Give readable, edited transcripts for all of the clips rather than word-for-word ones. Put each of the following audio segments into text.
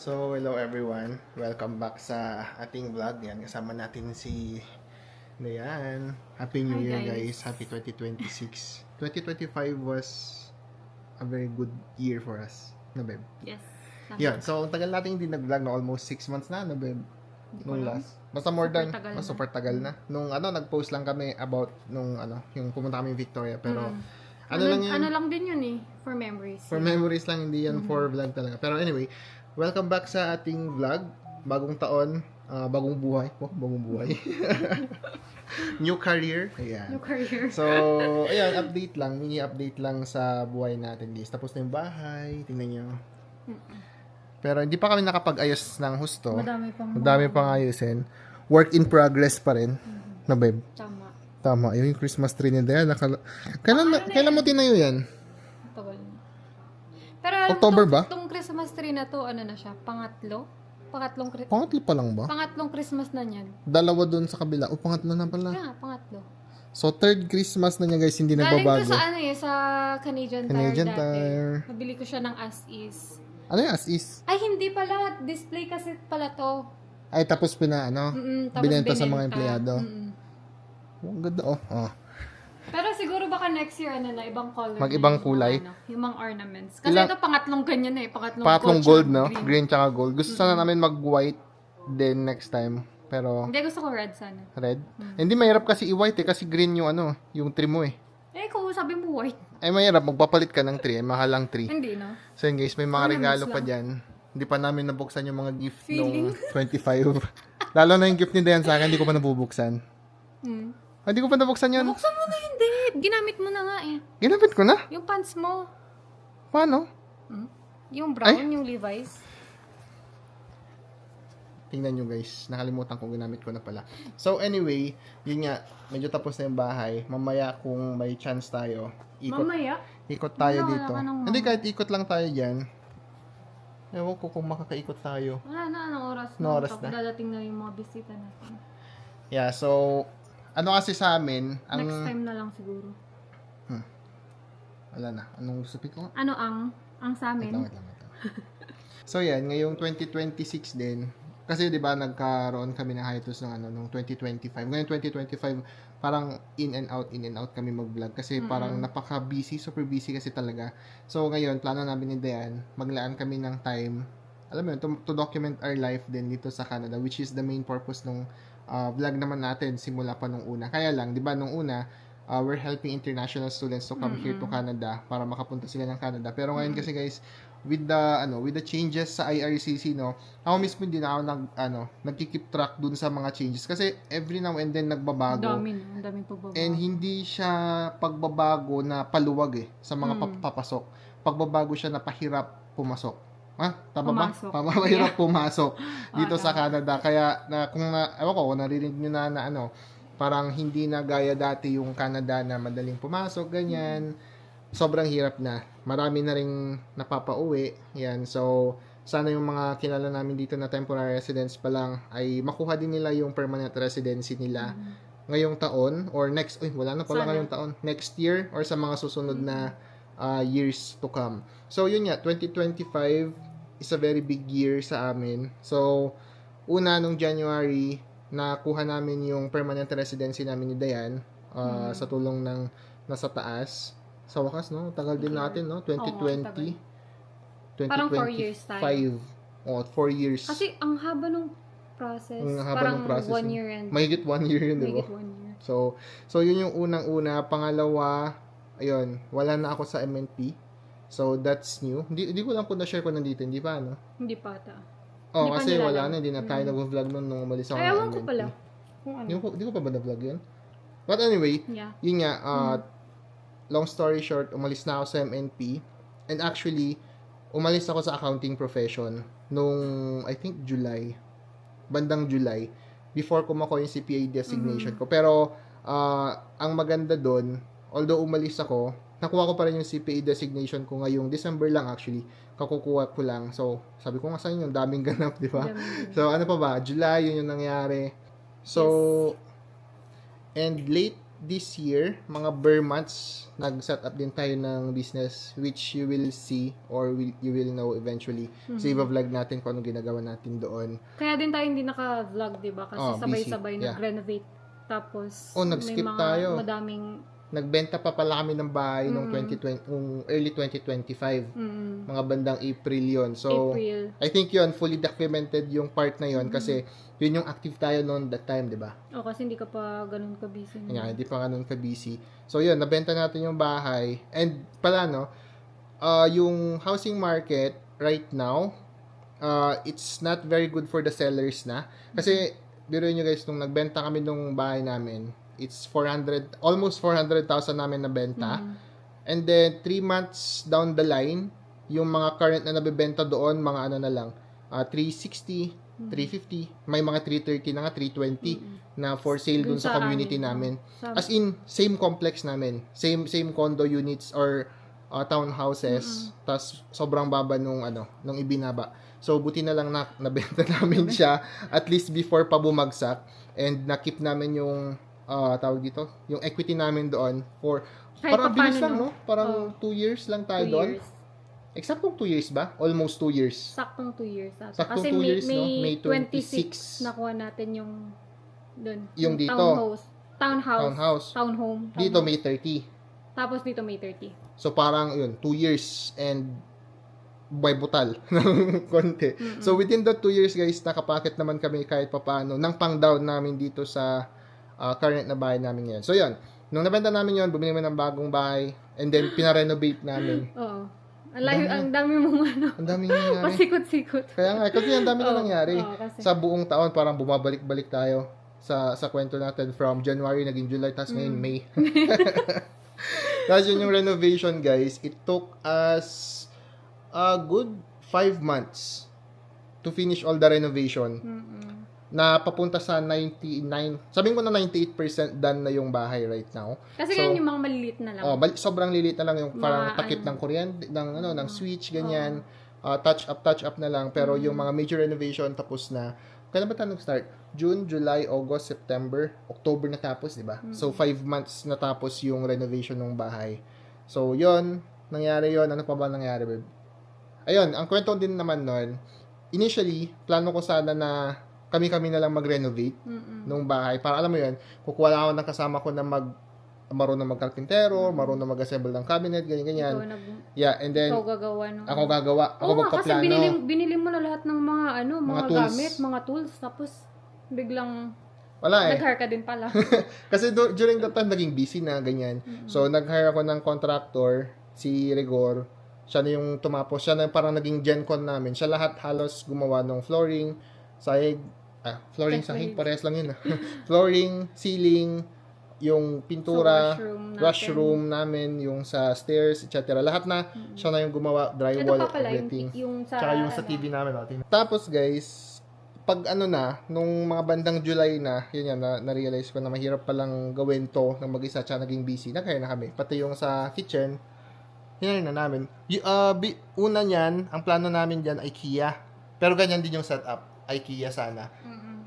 So, hello everyone. Welcome back sa ating vlog. Yan, kasama natin si Dayan. Happy New Hi, Year guys. guys. Happy 2026. 2025 was a very good year for us. No, babe? Yes. Yan, so ang tagal natin hindi nag-vlog na almost 6 months na, no, babe? Hindi ko Nung alam. last. Basta more Super than, tagal mas na. super tagal na. Nung nag-post lang kami about nung yung pumunta kami Victoria. Pero, lang yun? Ano lang din yun eh. For memories. For memories lang, hindi yan for vlog talaga. Pero anyway, welcome back sa ating vlog. Bagong taon, bagong buhay. Oh, bagong buhay. New career. Ayan. New career. So, ayan, update lang. Mini update lang sa buhay natin, guys. Tapos na yung bahay. Tingnan nyo. Pero hindi pa kami nakapag-ayos ng husto. Madami pang ayusin. Work in progress pa rin. Na, babe? Tama. Tama. Yung Christmas tree ni Dayan. Kailan mo tinayo yan? Tagal na. Pero alam mo, October ba? Itong Christmas tree na to, ano na siya? Pangatlo Pangatlo pa lang ba? Pangatlong Christmas na niyan. Dalawa doon sa kabila. O, pangatlo na pala. Kaya nga, pangatlo. So, third Christmas na niya, guys, hindi Galing nagbabago. to sa ano eh, sa Canadian Tire Canadian dati. Tire. Nabili ko siya ng as is. Ano yung as is? Ay, hindi pala. Display kasi pala to. Ay, tapos Tapos binenta sa mga empleyado. Mm-mm. Oh, ang ganda, oh. Pero siguro baka next year, ibang color. Mag-ibang na kulay? yung mga ornaments. Kasi ito pangatlong ganyan eh. Pangatlong gold, no? Green tsaka gold. Gusto sana namin mag-white din next time. Pero, Hindi, gusto ko red sana. red? Hindi, mahirap kasi i-white eh. Kasi green yung yung tree mo eh. Eh, kung sabi mo white. Ay, mahirap. Magpapalit ka ng tree. Mahal ang tree. Hindi, no? So yun guys, may mga Ornaments regalo pa lang. dyan. Hindi pa namin nabuksan yung mga gift Feeling. nung 25. Lalo na yung gift ni Dayan sa akin, hindi ko pa nabubuksan. Hmm. Hindi ko pa nabuksan yun. Buksan mo na hindi. Ginamit mo na nga eh. Ginamit ko na. Yung pants mo. Paano? Yung brown, yung Levi's. Tingnan nyo guys, nakalimutan kong ginamit ko na pala. So anyway, yun nga, medyo tapos na yung bahay. Mamaya kung may chance tayo, Mamaya. ikot tayo Wala dito. ka nang Hindi, kahit ikot lang tayo dyan. Ewan ko kung makakaikot tayo. Wala na, anong oras na. Anong oras Tapos na? dadating na yung mga bisita natin. Yeah, so, ano kasi sa amin, Next time na lang siguro. wala na. Anong gusto ko? Ano ang sa Wait amin? lang. So yan, ngayong 2026 din, kasi 'di ba nagkaroon kami ng hiatus ng nung 2025. Ngayon 2025 parang in and out kami mag-vlog kasi parang napaka-busy, super busy kasi talaga. So ngayon plano namin ni Dayan, maglaan kami ng time, alam mo yun, to document our life din dito sa Canada, which is the main purpose nung vlog naman natin simula pa nung una. Kaya lang, 'di ba nung una, we're helping international students to come here to Canada para makapunta sila ng Canada. Pero ngayon kasi guys, with the changes sa IRCC, no, ako mismo din ako nagki-keep track dun sa mga changes kasi every now and then nagbabago. Ang daming pagbabago. And hindi siya pagbabago na paluwag sa mga papasok. Pagbabago siya na pahirap pumasok. Tama ba? Pumasok. Pahirap pumasok dito sa Canada. Kaya ewan ko, narinig nyo na parang hindi na gaya dati yung Canada na madaling pumasok, ganyan. Sobrang hirap na. Marami na ring napapauwi. Yan. So, sana yung mga kilala namin dito na temporary residents pa lang ay makuha din nila yung permanent residency nila ngayong taon or next, wala na pala Sana. ngayong taon. Next year or sa mga susunod na years to come. So, yun nga, 2025 is a very big year sa amin. So, una nung January, nakuha namin yung permanent residency namin ni Dayan sa tulong ng nasa taas. Sa wakas, no? Tagal din natin, no? 2020. Parang 4 years tayo. 4 years. Kasi ang haba nung process. Ang haba Parang ng process, 1 year and Mahigit 1 year yun, di ba? mahigit 1 year. So yun yung unang-una. Pangalawa, ayun, wala na ako sa MNP. So, that's new. Hindi ko lang po na-share ko nandito. Hindi pa, no? Hindi pa ata. Oh, Hindi pa kasi nila wala alam. na. Hindi na tayo nag-vlog nun nung umalis ako Ay, ng ewan ko MNP. pala. Kung ano. Hindi ko pa ba na-vlog yun? But anyway, Yeah. yun nga, long story short, umalis na ako sa MNP. And actually, umalis ako sa accounting profession nung, I think, July. Bandang July. Before ko makuha yung CPA designation ko. Pero, ang maganda doon, although umalis ako, nakuha ko pa rin yung CPA designation ko ngayong December lang actually. Kakukuha ko lang. So, sabi ko nga sa inyo, daming ganap, di ba? So, ano pa ba? July, yun yung nangyari. So, and late this year, mga bare months, nag-set up din tayo ng business which you will see or you will know eventually. So, i-vlog natin kung ano ginagawa natin doon. Kaya din tayo hindi naka-vlog, di ba? Kasi sabay-sabay busy. Yeah. nag-renovate. Tapos, nag-skip may mga tayo. madaming... Nagbenta pa pala kami ng bahay nung 2020, early 2025. Mga bandang April yon. So, April. I think yon fully documented yung part na yon kasi yun yung active tayo noon that time, di ba? O, kasi hindi ka pa ganun ka-busy. Kanya, hindi pa ganun ka-busy. So, yun, nabenta natin yung bahay. And pala, no, yung housing market right now, it's not very good for the sellers na. Kasi, biruin nyo guys, nung nagbenta kami nung bahay namin, it's almost 400,000 namin nabenta. And then, 3 months down the line, yung mga current na nabibenta doon, mga ano na lang, 360, 350, may mga 330 na nga, 320 na for sale dun sa community namin. As in, same complex namin. Same condo units or townhouses. Tas sobrang baba nung ibinaba. So, buti na lang nabenta namin siya at least before pa bumagsak. And nakip namin yung tawag dito, yung equity namin doon for Kahit parang paano, bilis lang, no? Parang 2 years lang tayo 2 doon. years. Exaktong 2 years ba? Almost 2 years. Saktong 2 years. Saktong Kasi 2 years, no? May May 26 nakuha natin yung doon. Yung dito. Townhouse. Townhome. Dito May 30. Tapos dito May 30. So parang yun, 2 years and buhay butal ng konti. So within the 2 years guys, nakapakit naman kami kahit papaano ng pang-down namin dito sa current na bahay namin ngayon. So yun, nung nabenta namin yun, bumili kami ng bagong bahay and then pina-renovate namin. Oo. Ang dami mong ano. Ang daming nangyari. Pasikot-sikot. Kaya nga, kasi ang dami na nangyari. Kasi. Sa buong taon, parang bumabalik-balik tayo sa kwento natin from January, naging July, tapos ngayon May. Tapos yun yung renovation, guys. It took us a good 5 months to finish all the renovation. Na papunta sa 99, sabihin ko na 98% done na yung bahay right now. Kasi ganyan yung mga maliliit na lang. Sobrang lilit na lang yung parang takip ng kuryente, ng switch, ganyan. Touch up na lang. Pero yung mga major renovation tapos na. Kailan ba tayo nag-start? June, July, August, September, October natapos, di ba? So, 5 months natapos yung renovation ng bahay. So, yon nangyari yon. Ano pa ba nangyari, babe? Ayun, ang kwento din naman nun, initially, plano ko sana na kami-kami na lang mag-renovate nung bahay. Para alam mo yun, kukuha lang ako ng kasama ko na marunong mag-karpintero, marunong mag-assemble ng cabinet, ganyan-ganyan. Yeah, and then, ikaw gagawa. ako gagawa. Ako magpaplano. Kasi binili mo na lahat ng mga mga tools. gamit, mga tools. Tapos, biglang Wala eh. nag-hire ka din pala. Kasi during that time, naging busy na, ganyan. So, nag-hire ako ng contractor, si Rigor. Siya na yung tumapos. Siya na yung parang naging GenCon namin. Siya lahat halos gumawa ng flooring, sahig, flooring, sahig, parehas lang yun. Flooring, ceiling, yung pintura, So, washroom namin, yung sa stairs, etc. Lahat na, siya na yung gumawa, drywall, Ito pa pala, everything. yung sa, Tsaka yung sa TV namin. Tapos guys, pag nung mga bandang July na, yun yan, na-realize ko na mahirap palang gawin to ng mag-isa, tsaka naging busy, na kami. Pati yung sa kitchen, hinari na namin. Una niyan, ang plano namin dyan, IKEA. Pero ganyan din yung setup, IKEA sana.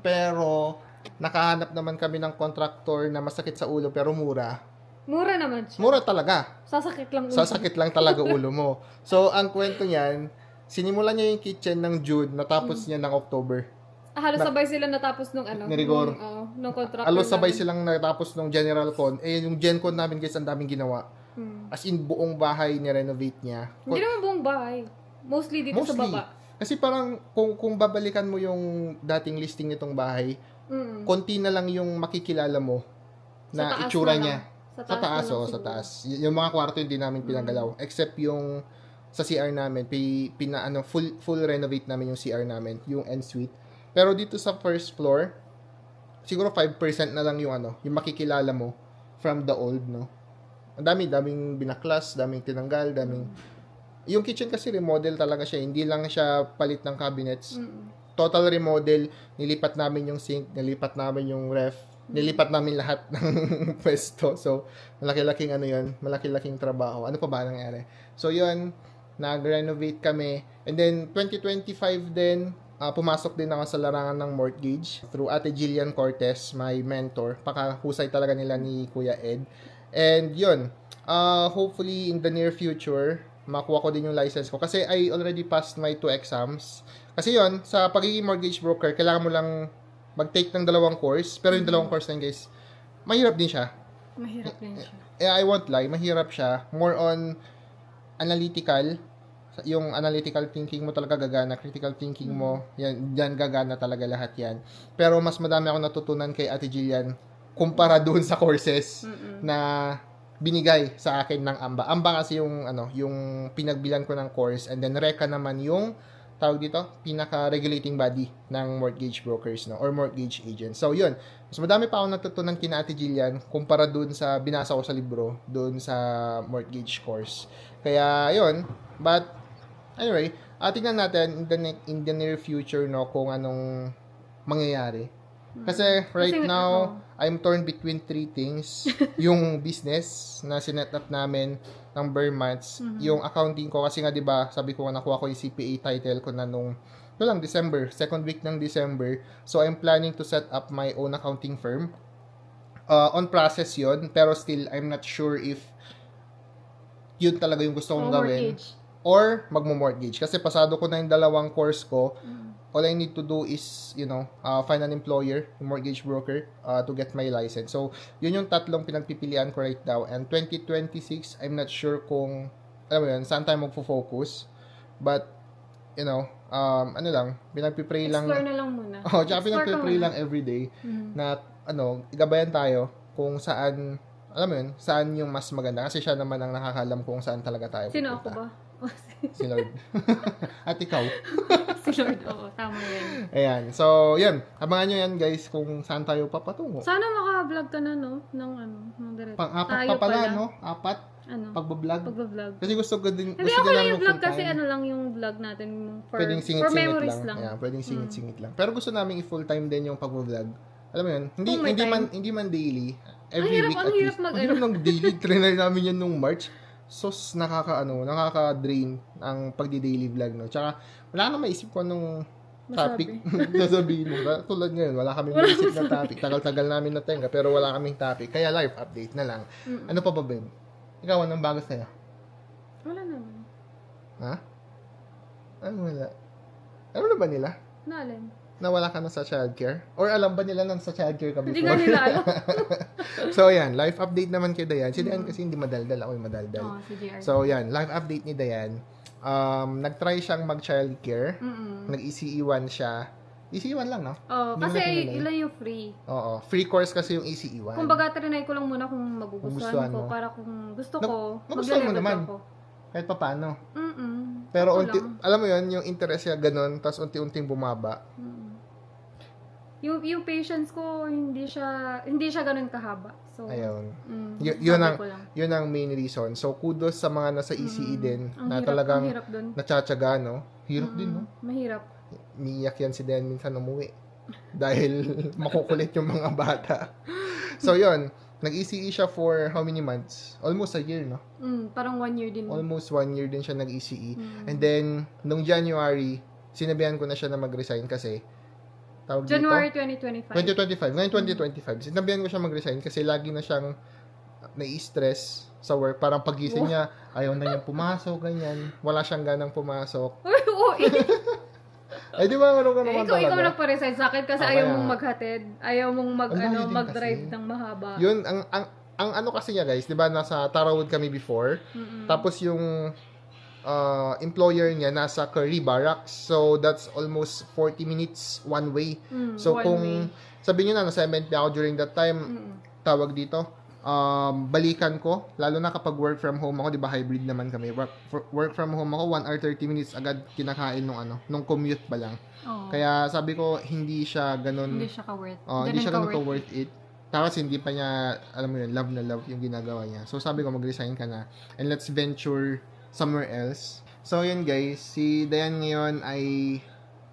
Pero, nakahanap naman kami ng contractor na masakit sa ulo pero mura. Mura naman siya. Mura talaga. Sasakit lang ulo. Sasakit lang talaga ulo mo. So, ang kwento niyan, sinimulan niya yung kitchen ng June, natapos niya ng October. Halos sabay sila natapos nung Ni Rigor. Nung contractor. Halos sabay namin. silang natapos ng General Con. Yung Gen Con namin guys, ang daming ginawa. As in, buong bahay ni-renovate niya. Hindi naman buong bahay. Mostly dito sa baba. Kasi parang, kung babalikan mo yung dating listing nitong bahay, konti na lang yung makikilala mo na Sa taas itsura na lang. niya. Sa taas, na lang sa siguro. taas. Yung mga kwarto hindi namin pinagalaw. Except yung sa CR namin, full renovate namin yung CR namin, yung ensuite. Pero dito sa first floor, siguro 5% na lang yung yung makikilala mo from the old, no? Ang daming binaklas, daming tinanggal, yung kitchen kasi remodel talaga siya. Hindi lang siya palit ng cabinets. Total remodel. Nilipat namin yung sink, nilipat namin yung ref, nilipat namin lahat ng pwesto. So, malaki-laking malaki-laking trabaho. Ano pa ba nangyari? So, yun, nag-renovate kami. And then, 2025 din, pumasok din ako sa larangan ng mortgage through Ate Jillian Cortez, my mentor. Pakahusay talaga nila ni Kuya Ed. And yun, hopefully in the near future, makuha ko din yung license ko. Kasi I already passed my 2 exams. Kasi yun, sa pagiging mortgage broker, kailangan mo lang mag-take ng 2 course. Pero yung 2 course na yun, guys, mahirap din siya. Mahirap din siya. I won't lie, mahirap siya. More on analytical. Yung analytical thinking mo talaga gagana, critical thinking mo, yan gagana talaga lahat yan. Pero mas madami ako natutunan kay Ate Jillian kumpara doon sa courses na binigay sa akin ng AMBA. AMBA kasi yung yung pinagbilan ko ng course, and then RECA naman yung tawag dito, pinaka-regulating body ng mortgage brokers, no, or mortgage agents. So, yun. Mas madami pa ako natutunan kina Ate Jillian kumpara dun sa binasa ko sa libro, dun sa mortgage course. Kaya, yun. But, anyway, tingnan natin in the near future, no, kung anong mangyayari. Kasi, right now, I'm torn between 3 things. Yung business na sinet up namin ng bare months, yung accounting ko, kasi nga, di ba, sabi ko nga nakuha ko yung CPA title ko na nung, December, second week ng December. So, I'm planning to set up my own accounting firm. On process yon, pero still, I'm not sure if yun talaga yung gusto kong gawin. Mortgage. Or magmo-mortgage. Kasi pasado ko na yung 2 course ko. All I need to do is, find an employer, a mortgage broker, to get my license. So, yun yung 3 pinagpipilian ko right now. And 2026, I'm not sure kung, alam mo yun, saan tayo magfo-focus. But, pinagpipray lang. Explore na lang muna. Tsaka pinagpipray lang everyday na, igabayan tayo kung saan, alam mo yun, saan yung mas maganda. Kasi siya naman ang nakakalam kung saan talaga tayo Sino pupunta. ako ba? Si Lord. At ikaw. Si Lord, oo. Tama yan. Ayan. So, yan. Abangan nyo yan, guys, kung saan tayo papatungo. Sana maka-vlog ka na, no? Ng direct. Pang-apat Tayo pa pala, no? 4. Pagbablog. Kasi gusto ko din, Hindi, okay lang yung vlog kasi lang yung vlog natin for pwedeng for singit-singit memories lang. Ayan, pwedeng singit-singit lang. Pero gusto namin i-full time din yung pag-vlog. Alam mo yun, hindi man daily. Every week at least. Ang hirap ng daily. Trainer namin yan nung March. So, nakaka-drain ang pagdi-daily vlog, no? Tsaka, wala ka na maisip ko anong topic sasabihin mo. Tulad ngayon, wala kaming maisip na topic. Tagal-tagal namin natenga, pero wala kaming topic. Kaya live update na lang. Ano pa ba, babe? Ikaw, anong bago sa'yo? Wala naman. Ha? Ano wala? Alam na ba nila? Naalin. Na wala ka na sa childcare? Or alam ba nila na sa childcare ka before? Hindi nga nila alam. So, yan. Live update naman kay Dayan. Si Dayan kasi hindi madaldal. Ako yung madaldal. Si JR. So, yan. Live update ni Dayan. Nag-try siyang mag-childcare. Nag-ECE1 siya. ECE1 lang, no? Kasi ilan yung free. Oo. Free course kasi yung ECE1. Kumbaga, trinay ko lang muna kung magugustuhan ko. Para kung gusto ko, nagustuhan mo naman. ako. Kahit pa paano. Ito Pero lang. alam mo yun, yung interest niya ganun, tapos unti-unting bumaba. Yung patience ko, hindi siya ganun kahaba. So, ayun. sabi ko lang. Yun ang main reason. So, kudos sa mga nasa ECE din na talagang natsyatsaga, no? Hirap din, no? Mahirap. Miyak yan si Dan minsan umuwi. Dahil makukulit yung mga bata. So, yun. Nag-ECE siya for how many months? Almost a year, no? Parang 1 year din. Almost 1 year din siya nag-ECE. And then, nung January, sinabihan ko na siya na mag-resign kasi January 2025. 2025. Ngayon 2025. Sinabihan ko siya mag-resign kasi lagi na siyang nai-stress sa work. Parang pagising niya, ayaw na niyang pumasok, ganyan. Wala siyang ganang pumasok. Oo, Ay, di ba? Ano ka naman talaga? Ikaw nagpa-resign sa akin kasi ayaw mong maghatid. Ayaw mong mag-drive ng mahaba. Yun, ang ano kasi niya, guys, di ba, nasa Tarawood kami before. Tapos yung employer niya nasa Curry Barracks. So, that's almost 40 minutes one way. So, kung sabi niyo na, nasa MNP ako during that time, tawag dito, balikan ko, lalo na kapag work from home ako, di ba hybrid naman kami. Work from home ako, 1 hour 30 minutes agad kinakain nung commute pa lang. Kaya sabi ko, hindi siya ganun. Hindi siya ka-worth. Hindi siya ganun ka-worth it. Tapos hindi pa niya, alam mo yun, love na love yung ginagawa niya. So sabi ko, mag-resign ka na. And let's venture somewhere else. So yun guys, si Dayan ngayon ay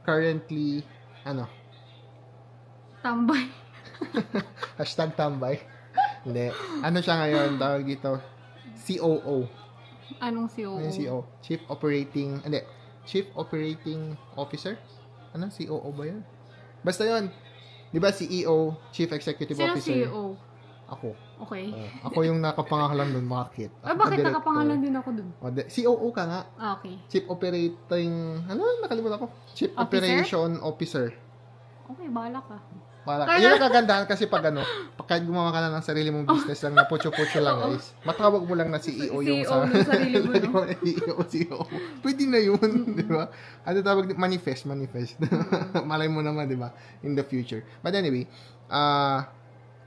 currently, tambay. Hashtag tambay. Hindi. Ano siya ngayon? Tawag dito, COO. Anong COO? Ano yung COO? Chief Operating Officer? Ano? COO ba yun? Basta yun. Di ba CEO, Chief Executive Sino Officer? CEO? Ako. Okay. Ako yung nakapangalan doon, mga kit. Ay, Ako bakit director. nakapangalan din ako dun? COO ka nga. Ah, okay. Chief Operating... Ano? Nakalimutan ko. Chief Officer? Operation Officer. Okay, bahala ka. Para, yun ang kagandahan kasi pag kahit gumawa ka na ng sarili mong business lang na putyo-putyo lang guys, matawag mo lang na CEO yung CEO ng sarili mo, no? CEO. Pwede na yun, di ba? Ano tawag? Manifest. Malay mo naman, di ba? In the future. But anyway,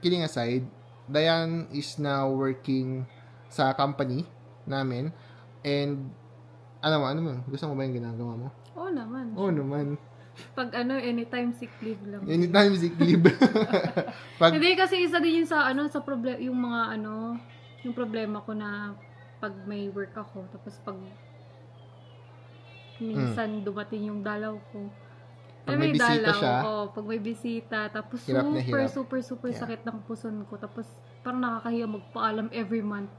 kidding aside, Diane is now working sa company namin and ano mo? Gusto mo ba yung ginagawa mo? Oo naman. Oo naman. Pag anytime sick leave lang. Anytime sick leave. Hindi kasi isa din yun sa sa problem yung mga yung problema ko na pag may work ako tapos pag minsan dumating yung dalaw ko. Pag may bisita siya, pag may bisita, tapos hirap na hirap. super sakit ng puson ko. Tapos parang nakakahiya magpaalam every month.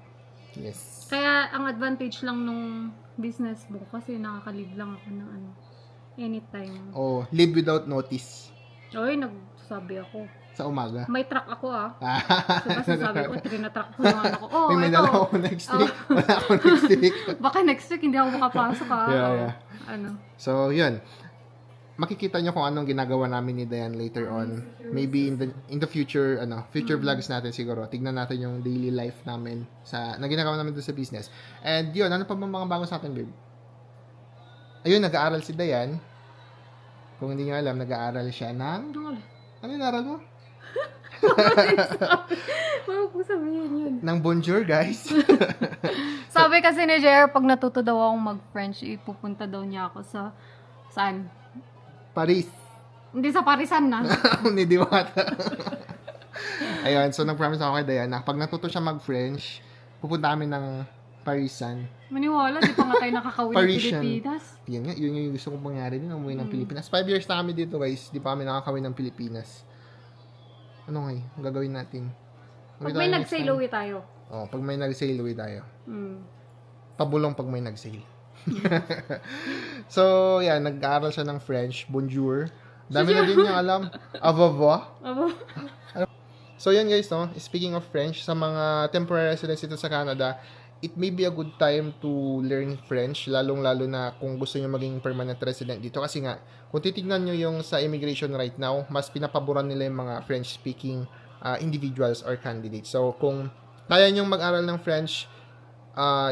Yes. Kaya ang advantage lang nung business mo kasi nakaka-leave lang ako ng anytime. Oh, leave without notice. Oy, nagsasabi ako. Sa umaga. May truck ako So, kasi sabi ko, trinatrack ko yung ano ko. Oh, may ito. dala ako next week. Wala ako next week. Baka next week hindi ako makapasok Yeah. Ano. So, yun. Makikita nyo kung anong ginagawa namin ni Diane later on. Maybe in the future, future vlogs natin siguro. Tignan natin yung daily life namin na ginagawa namin doon sa business. And yun, ano pa bang mga bago sa atin, babe? Ayun, nag-aaral si Diane. Kung hindi nyo alam, nag-aaral siya ng... Ano yung aral mo? Huwag ko sabihin yun. Ng bonjour, guys. Sabi kasi ni Jer, pag natuto daw akong mag-French, ipupunta daw niya ako sa... Saan? Paris. Hindi sa Parisan na. Ni Diwata. Ayun, so nag-promise ako kay Diane na pag natuto siya mag-French, pupunta kami ng Parisan. Maniwala, di pa nga tayo nakakawin ng Parisian. Pilipinas. Yan nga, yun yung gusto kong mangyari din, umuwi ng Pilipinas. 5 years na kami dito, guys. Di pa kami nakakawin ng Pilipinas. Ano nga ang gagawin natin? Pag may nag-sail away tayo. Pag may nag-sail away tayo. Mm. Pabulong pag may nag-sail. So, yan, nag-aaral siya ng French. Bonjour. Dami na din niya alam. Au revoir. So, yan guys, no? Speaking of French, sa mga temporary residents dito sa Canada, it may be a good time to learn French, lalong-lalo na kung gusto nyo maging permanent resident dito. Kasi nga, kung titignan nyo yung sa immigration right now, mas pinapaboran nila yung mga French-speaking individuals or candidates. So, kung kaya nyo mag-aral ng French,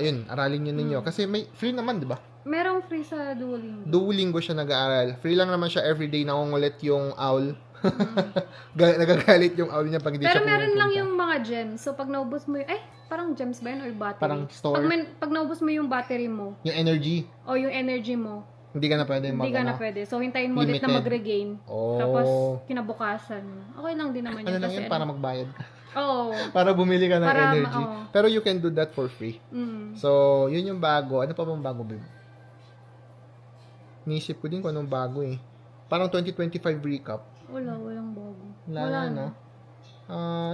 yun, aralin nyo ninyo. Kasi may free naman, di ba? Merong free sa Duolingo. Duolingo siya nag-aaral. Free lang naman siya everyday, nangungulit yung owl. Nagagalit yung owl niya pag hindi Pero siya meron lang pumupunta. yung mga gems. So, pag naubos mo parang gems ba yun or battery? Parang store. Pag naubos mo yung battery mo, Yung energy, o yung energy mo, hindi ka na pwede hindi ka na pwede. So, hintayin mo ulit na Limited. mag-regain. Oh. Tapos, kinabukasan. Okay lang din naman Ano yun. lang kasi yun, para magbayad ka. Oo. Para bumili ka ng Para energy. Pero you can do that for free. Mm. So, yun yung bago. Ano pa bang bago, babe? Nisip ko din kung anong bago eh. Parang 2025 recap. Walang bago. Wala na.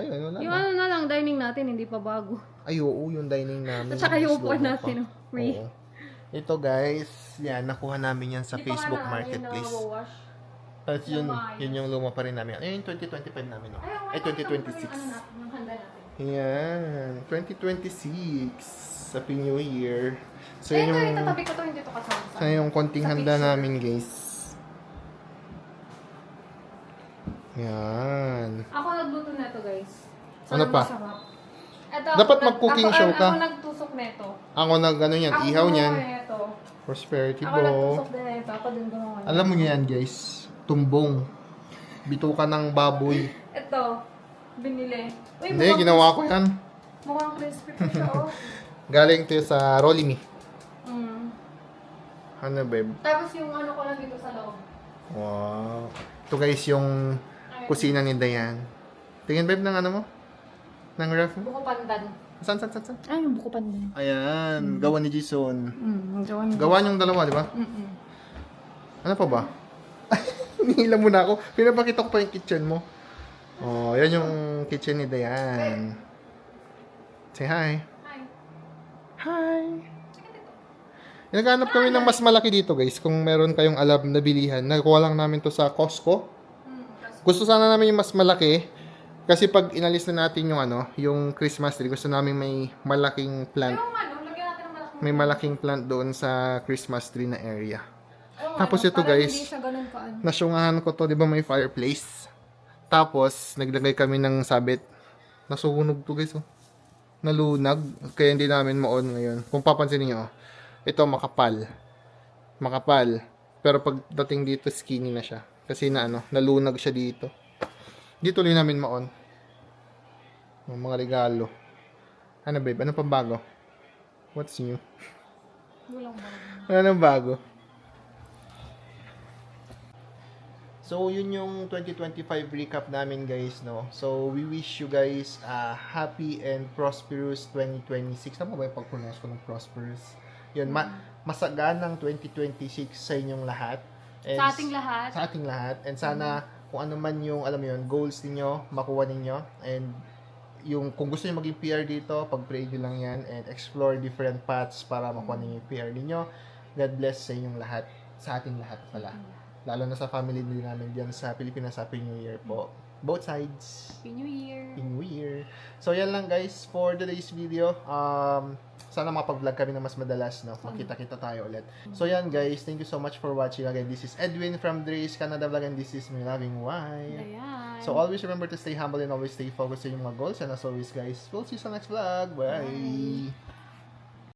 Yun, wala Yung na. ano na lang, dining natin, hindi pa bago. Ay, oo, yung dining namin. At saka yung Slow upuan pa. natin, free. Oo. Ito guys, yan, nakuha namin yan sa Hindi pa Facebook nga Marketplace. Yung nawawash. Tapos yun, Lumayan. yun yung luma pa rin namin. Ayun, yung 2025 namin, no? Ay, 2026. Ang handa natin. Yan, 2026. Happy New Year. So, Ito, yun yung, tabi ko to, hindi to kasama sa. so, yung konting Sa handa picture. namin, guys. Yan. Ako nagluto na to, guys. Ano pa? Masarap. Ito, Dapat mag-cooking show ka. Ako nagtusok nito. Ako ano yan, ihaw niyan. Ito. Prosperity Ako Bowl. nagtusok din ito. Ako din gumawa. Alam mo yan, guys. Tumbong. Bituka ng baboy. Ito. Binili. Uy, Hindi, ginawa ko yan. Mukhang crispy pa siya, oh. Galing to sa Rolly Me. Mm. Ano, babe? Tapos yung ano ko lang dito sa loob. Wow. Ito guys, yung kusina ni Diane. Tingin, babe, ng ano mo? Ng ref mo? Buko pandan. Saan? Ay, yung buko pandan. Ayan, gawa ni Jason. Gawan. Gawa niyong dalawa, di ba? Mm-mm. Ano pa ba? Nihila mo na ako. Pinapakita ko pa yung kitchen mo. Oh, yan yung kitchen ni Diane. Say hi. Hi. Hi. Naghanap kami ng mas malaki dito, guys. Kung meron kayong alam na bilihan, nakuha lang namin to sa Costco. Gusto sana namin yung mas malaki. Kasi pag inalis na natin yung yung Christmas tree, gusto namin may malaking plant. Yung lagyan natin ng malaking. May malaking plant doon sa Christmas tree na area. Oo, Tapos ito, parang guys, hindi siya ganun kaano. nasyungahan ko to, di ba may fireplace? Tapos, naglagay kami ng sabit. Nasunog to, guys, oh. Nalunag. Kaya hindi namin ma-on ngayon. Kung papansin niyo, ito makapal. Makapal. Pero pagdating dito, skinny na siya. Kasi nalunag siya dito. Dito rin namin ma-on. Yung mga regalo. Ano, babe? Ano pang bago? What's new? Walang bago. Anong bago? So, yun yung 2025 recap namin, guys, no? So, we wish you guys a happy and prosperous 2026. Tama ba yung pag-pronounce ko ng prosperous? Yun, masaganang 2026 sa inyong lahat. And Sa ating lahat. Sa ating lahat. And sana, kung ano man yung, alam mo yun, goals ninyo, makuha ninyo. And yung, kung gusto niyo maging PR dito, pag-pray nyo lang yan and explore different paths para makuha ninyo yung PR ninyo. God bless sa inyong lahat. Sa ating lahat pala. Lalo na sa family din namin dyan sa Pilipinas. Happy New Year po. Both sides. Happy New Year. Happy New Year. So, yan lang guys for today's video. Sana makapag-vlog kami na mas madalas, no? Makita-kita tayo ulit. So, yan guys. Thank you so much for watching. Again, this is Edwin from Dre's Canada Vlog and this is my loving wife. Ayan. So, always remember to stay humble and always stay focused sa inyong mga goals. And as always guys, we'll see you sa next vlog. Bye!